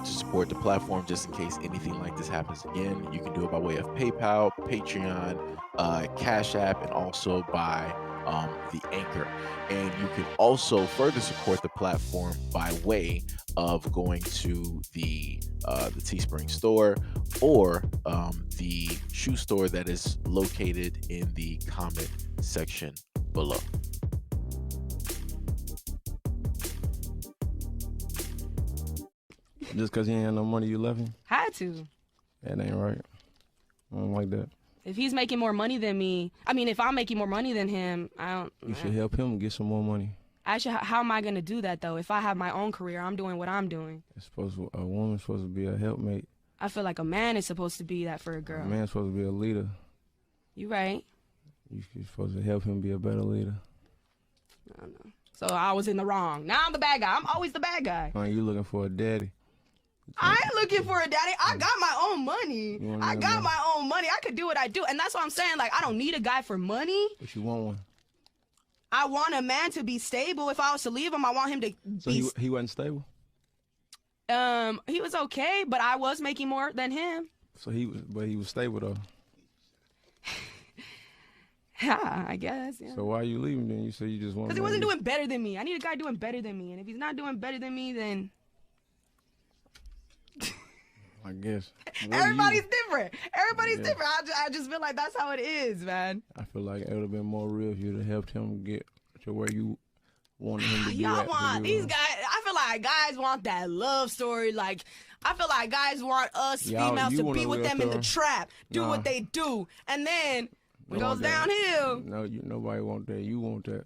to support the platform just in case anything like this happens again, you can do it by way of PayPal, Patreon, Cash App, and also by the Anchor. And you can also further support the platform by way of going to the Teespring store or the shoe store that is located in the comment section below. Just because he ain't had no money, you left him? Had to. That ain't right. I don't like that. If he's making more money than me, I mean, if I'm making more money than him, I don't. You should help him get some more money. How am I gonna do that though? If I have my own career, I'm doing what I'm doing. A woman's supposed to be a helpmate. I feel like a man is supposed to be that for a girl. A man's supposed to be a leader. You right. You're supposed to help him be a better leader. I don't know. So I was in the wrong. Now I'm the bad guy. I'm always the bad guy. You looking for a daddy. I ain't looking for a daddy. I got my own money. I got my own money. I could do what I do. And that's what I'm saying. Like, I don't need a guy for money. But you want one. I want a man to be stable. If I was to leave him, I want him to be... So he wasn't stable? He was okay, but I was making more than him. So he was stable, though. Yeah, I guess, yeah. So why are you leaving then? You said you just want... Because he wasn't doing better than me. I need a guy doing better than me. And if he's not doing better than me, then... I guess. Everybody's different. Everybody's different. I just feel like that's how it is, man. I feel like it would have been more real if you'd have helped him get to where you wanted him to be. Y'all want these guys. I feel like guys want that love story. Like, I feel like guys want us females to be with them in the trap, do what they do, and then it goes downhill. No, nobody want that. You want that.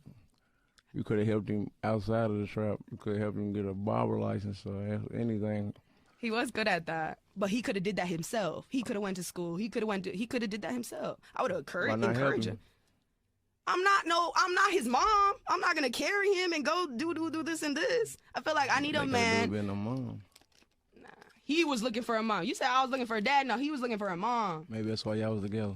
You could have helped him outside of the trap. You could have helped him get a barber license or anything. He was good at that, but he could have did that himself. He could have went to school. He could have did that himself. I would have encouraged him. I'm not his mom. I'm not gonna carry him and go do this and this. I feel like I need a man. Been a mom. Nah, he was looking for a mom. You said I was looking for a dad. No, he was looking for a mom. Maybe that's why y'all was together.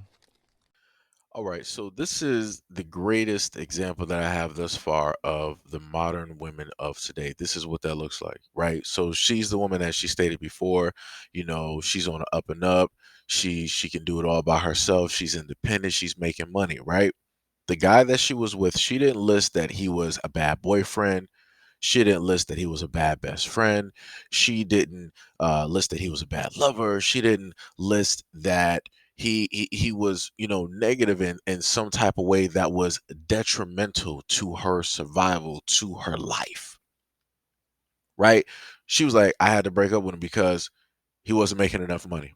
All right, so this is the greatest example that I have thus far of the modern women of today. This is what that looks like, right? So she's the woman that she stated before, she's on the up and up. She can do it all by herself. She's independent. She's making money, right? The guy that she was with, she didn't list that he was a bad boyfriend. She didn't list that he was a bad best friend. She didn't list that he was a bad lover. She didn't list that he was negative in some type of way that was detrimental to her survival, to her life, right? She was like, I had to break up with him because he wasn't making enough money.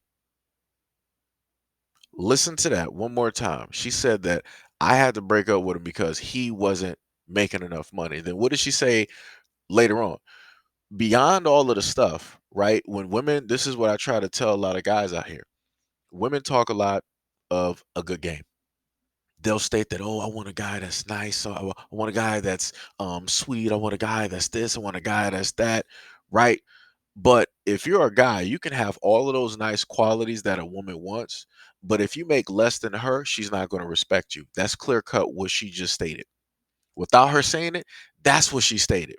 Listen to that one more time. She said that I had to break up with him because he wasn't making enough money. Then what did she say later on? Beyond all of the stuff, right? When women, this is what I try to tell a lot of guys out here. Women talk a lot of a good game. They'll state that, oh, I want a guy that's nice. So I want a guy that's sweet. I want a guy that's this. I want a guy that's that, right? But if you're a guy, you can have all of those nice qualities that a woman wants. But if you make less than her, she's not going to respect you. That's clear cut what she just stated. Without her saying it, that's what she stated.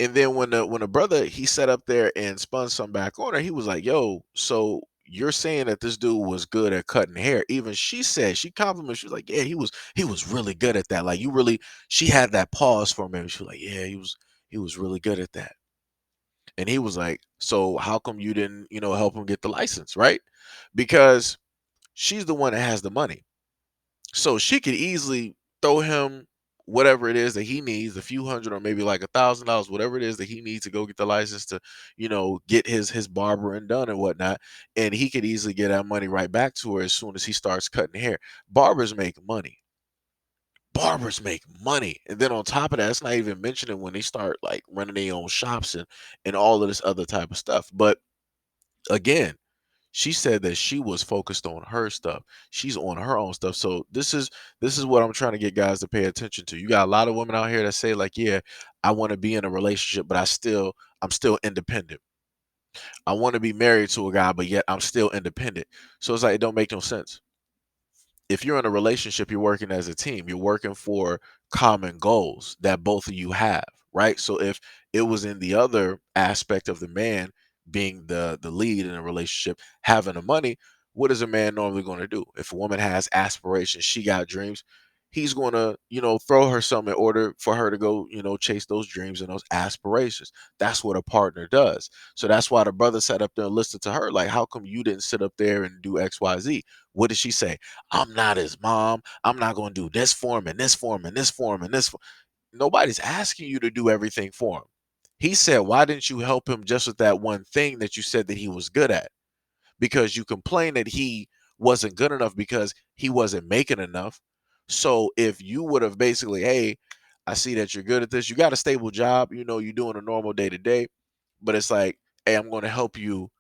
And then when the brother, he sat up there and spun some back on her, he was like, yo, so you're saying that this dude was good at cutting hair. Even she said, she complimented, she was like, yeah, he was really good at that. Like, she had that pause for a minute. She was like, yeah, he was really good at that. And he was like, so how come you didn't, help him get the license, right? Because she's the one that has the money. So she could easily throw him whatever it is that he needs, a few hundred or maybe like $1,000, whatever it is that he needs to go get the license to, get his barbering done and whatnot. And he could easily get that money right back to her as soon as he starts cutting hair. Barbers make money. Barbers make money. And then on top of that, it's not even mentioning when they start like running their own shops and all of this other type of stuff. But again, she said that she was focused on her stuff. She's on her own stuff. So this is what I'm trying to get guys to pay attention to. You got a lot of women out here that say like, yeah, I want to be in a relationship, but I'm still independent. I want to be married to a guy, but yet I'm still independent. So it's like, it don't make no sense. If you're in a relationship, you're working as a team. You're working for common goals that both of you have, right? So if it was in the other aspect of the man being the lead in a relationship, having the money, what is a man normally going to do? If a woman has aspirations, she got dreams, he's going to, throw her some in order for her to go, chase those dreams and those aspirations. That's what a partner does. So that's why the brother sat up there and listened to her. Like, how come you didn't sit up there and do XYZ? What did she say? I'm not his mom. I'm not going to do this for him and this for him and this for him and this for. Nobody's asking you to do everything for him. He said, why didn't you help him just with that one thing that you said that he was good at? Because you complained that he wasn't good enough because he wasn't making enough. So if you would have basically, hey, I see that you're good at this. You got a stable job, you're doing a normal day to day, but it's like, hey, I'm going to help you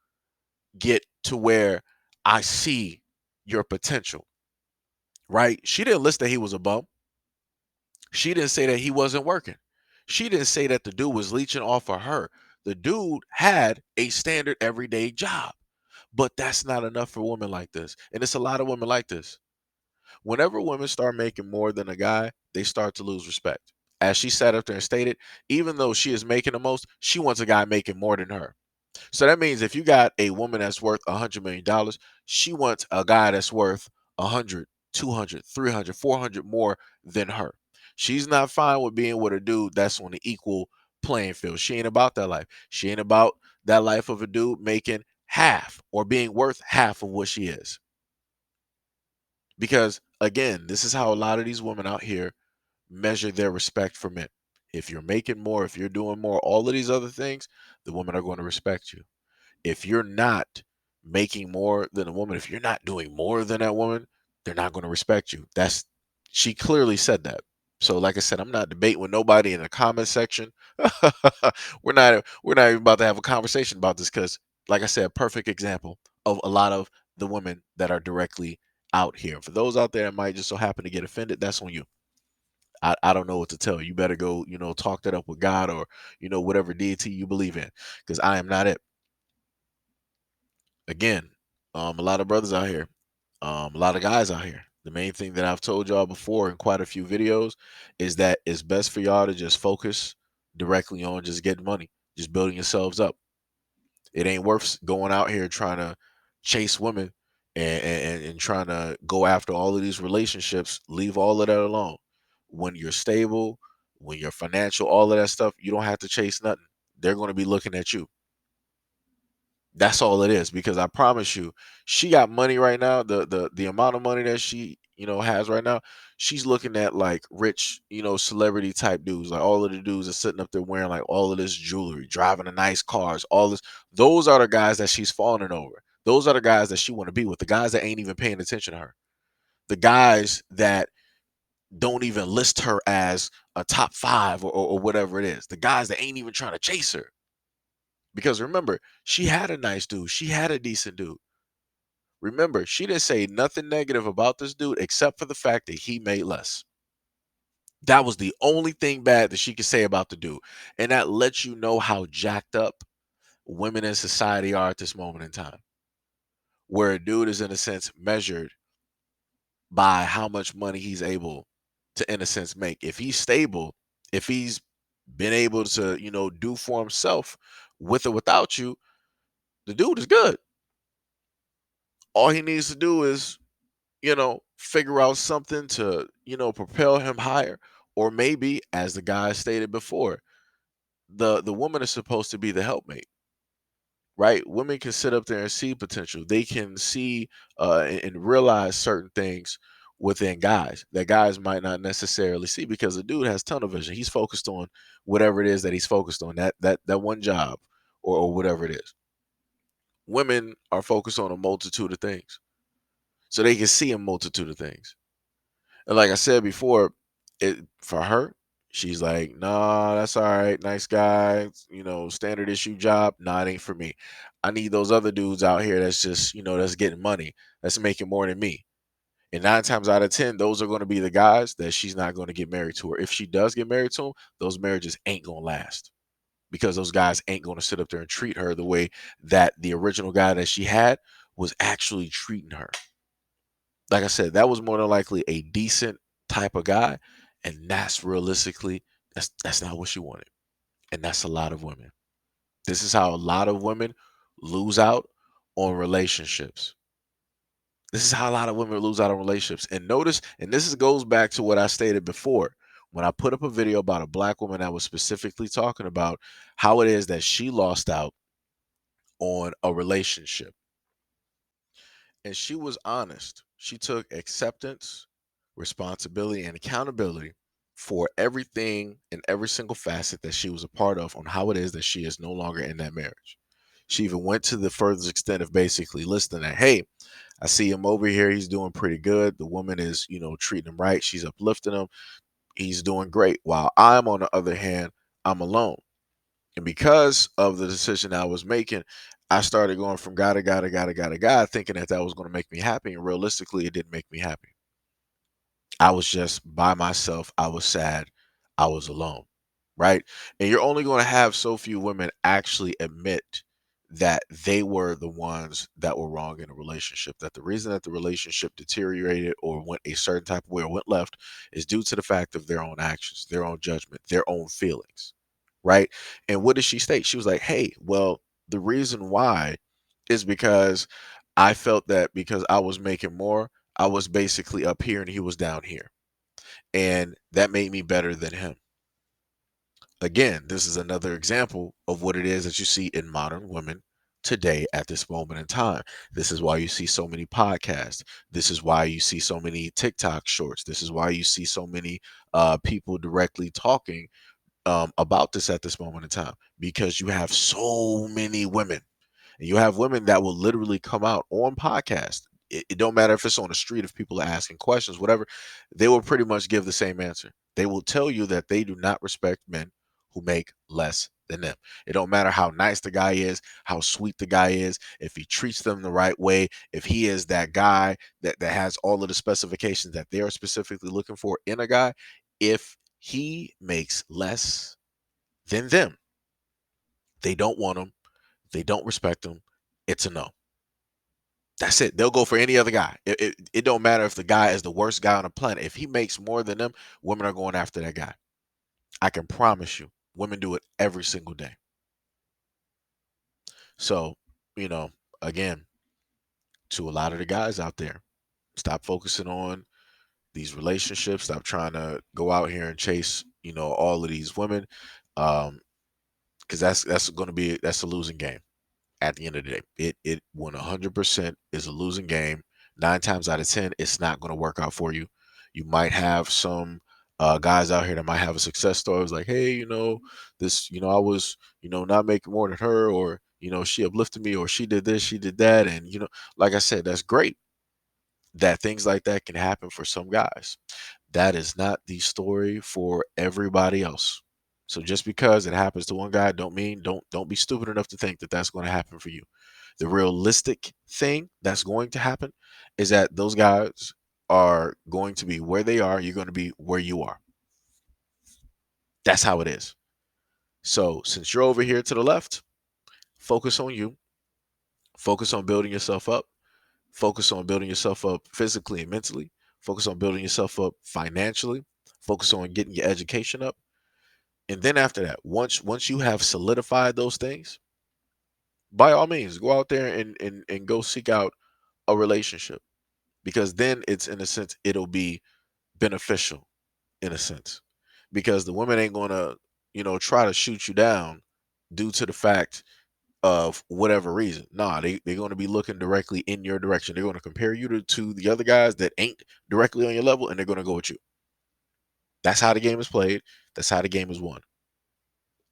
get to where I see your potential, right? She didn't list that he was a bum. She didn't say that he wasn't working. She didn't say that the dude was leeching off of her. The dude had a standard everyday job. But that's not enough for women like this. And it's a lot of women like this. Whenever women start making more than a guy, they start to lose respect. As she sat up there and stated, even though she is making the most, she wants a guy making more than her. So that means if you got a woman that's worth $100 million, she wants a guy that's worth 100, 200, 300, 400 more than her. She's not fine with being with a dude that's on the equal playing field. She ain't about that life. She ain't about that life of a dude making half or being worth half of what she is. Because again, this is how a lot of these women out here measure their respect for men. If you're making more, if you're doing more, all of these other things, the women are going to respect you. If you're not making more than a woman, if you're not doing more than that woman, they're not going to respect you. That's She clearly said that. So like I said, I'm not debating with nobody in the comment section. We're not even about to have a conversation about this because like I said, perfect example of a lot of the women that are directly out here. For those out there that might just so happen to get offended, that's on you. I don't know what to tell you. You better go, talk that up with God or, whatever deity you believe in, because I am not it. Again, a lot of brothers out here, a lot of guys out here. The main thing that I've told y'all before in quite a few videos is that it's best for y'all to just focus directly on just getting money, just building yourselves up. It ain't worth going out here trying to chase women and trying to go after all of these relationships. Leave all of that alone. When you're stable, when you're financial, all of that stuff, you don't have to chase nothing. They're going to be looking at you. That's all it is. Because I promise you, she got money right now. The amount of money that she has right now, she's looking at like rich celebrity type dudes. Like all of the dudes are sitting up there wearing like all of this jewelry, driving the nice cars, all this. Those are the guys that she's falling over. Those are the guys that she want to be with. The guys that ain't even paying attention to her. The guys that don't even list her as a top five or whatever it is. The guys that ain't even trying to chase her. Because remember, she had a nice dude. She had a decent dude. Remember, she didn't say nothing negative about this dude except for the fact that he made less. That was the only thing bad that she could say about the dude. And that lets you know how jacked up women in society are at this moment in time. Where a dude is, in a sense, measured by how much money he's able to, in a sense, make. If he's stable, if he's been able to, do for himself with or without you, the dude is good. All he needs to do is, figure out something to, propel him higher. Or maybe, as the guy stated before, the woman is supposed to be the helpmate, right? Women can sit up there and see potential. They can see and realize certain things within guys that guys might not necessarily see because the dude has tunnel vision. He's focused on whatever it is that he's focused on, that one job or whatever it is. Women are focused on a multitude of things. So they can see a multitude of things. And like I said before, for her, she's like, nah, that's all right. Nice guy, standard issue job. Nah, it ain't for me. I need those other dudes out here that's just, that's getting money, that's making more than me. And 9 times out of 10, those are going to be the guys that she's not going to get married to. Or if she does get married to them, those marriages ain't going to last because those guys ain't going to sit up there and treat her the way that the original guy that she had was actually treating her. Like I said, that was more than likely a decent type of guy, and that's realistically that's not what she wanted, and that's a lot of women. This is how a lot of women lose out on relationships. This is how a lot of women lose out on relationships. And notice, and goes back to what I stated before. When I put up a video about a black woman that was specifically talking about how it is that she lost out on a relationship. And she was honest. She took acceptance, responsibility, and accountability for everything and every single facet that she was a part of on how it is that she is no longer in that marriage. She even went to the furthest extent of basically listing that, hey, I see him over here. He's doing pretty good. The woman is, treating him right. She's uplifting him. He's doing great. While I'm, on the other hand, I'm alone. And because of the decision I was making, I started going from guy to guy to guy to guy to guy, thinking that that was going to make me happy. And realistically, it didn't make me happy. I was just by myself. I was sad. I was alone. Right. And you're only going to have so few women actually admit that they were the ones that were wrong in a relationship, that the reason that the relationship deteriorated or went a certain type of way or went left is due to the fact of their own actions, their own judgment, their own feelings. Right. And what did she state? She was like, hey, well, the reason why is because I felt that because I was making more, I was basically up here and he was down here. And that made me better than him. Again, this is another example of what it is that you see in modern women today at this moment in time. This is why you see so many podcasts. This is why you see so many TikTok shorts. This is why you see so many people directly talking about this at this moment in time, because you have so many women. And you have women that will literally come out on podcasts. It don't matter if it's on the street, if people are asking questions, whatever, they will pretty much give the same answer. They will tell you that they do not respect men who make less than them. It don't matter how nice the guy is, how sweet the guy is, if he treats them the right way, if he is that guy that has all of the specifications that they are specifically looking for in a guy. If he makes less than them, they don't want him. They don't respect him. It's a no. That's it. They'll go for any other guy. It don't matter if the guy is the worst guy on the planet. If he makes more than them, women are going after that guy. I can promise you, women do it every single day. So, you know, again, to a lot of the guys out there, stop focusing on these relationships. Stop trying to go out here and chase, all of these women. Because that's going to be that's a losing game. At the end of the day, it 100% is a losing game. 9 times out of 10, it's not going to work out for you. You might have some guys out here that might have a success story. It's like, hey, this, I was, not making more than her, or she uplifted me, or she did this, she did that, and like I said, that's great. That things like that can happen for some guys. That is not the story for everybody else. So just because it happens to one guy, don't be stupid enough to think that that's going to happen for you. The realistic thing that's going to happen is that those guys are going to be where they are. You're going to be where you are. That's how it is. So since you're over here to the left, focus on you. Focus on building yourself up. Focus on building yourself up physically and mentally. Focus on building yourself up financially. Focus on getting your education up. And then after that, once you have solidified those things, by all means, go out there and go seek out a relationship, because then it's, in a sense, it'll be beneficial in a sense, because the women ain't gonna try to shoot you down due to the fact of whatever reason. Nah, they're going to be looking directly in your direction. They're going to compare you to the other guys that ain't directly on your level, and they're going to go with you. That's how the game is played. That's how the game is won.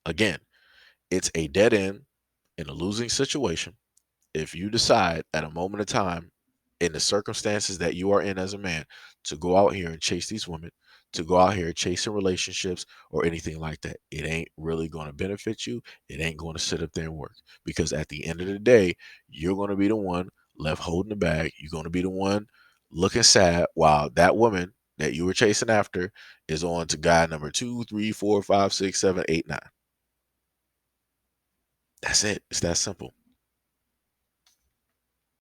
Again, it's a dead end in a losing situation if you decide at a moment of time, in the circumstances that you are in as a man, to go out here and chase these women, to go out here chasing relationships or anything like that. It ain't really going to benefit you. It ain't going to sit up there and work, because at the end of the day, you're going to be the one left holding the bag. You're going to be the one looking sad while that woman that you were chasing after is on to guy number 2, 3, 4, 5, 6, 7, 8, 9. That's it. It's that simple.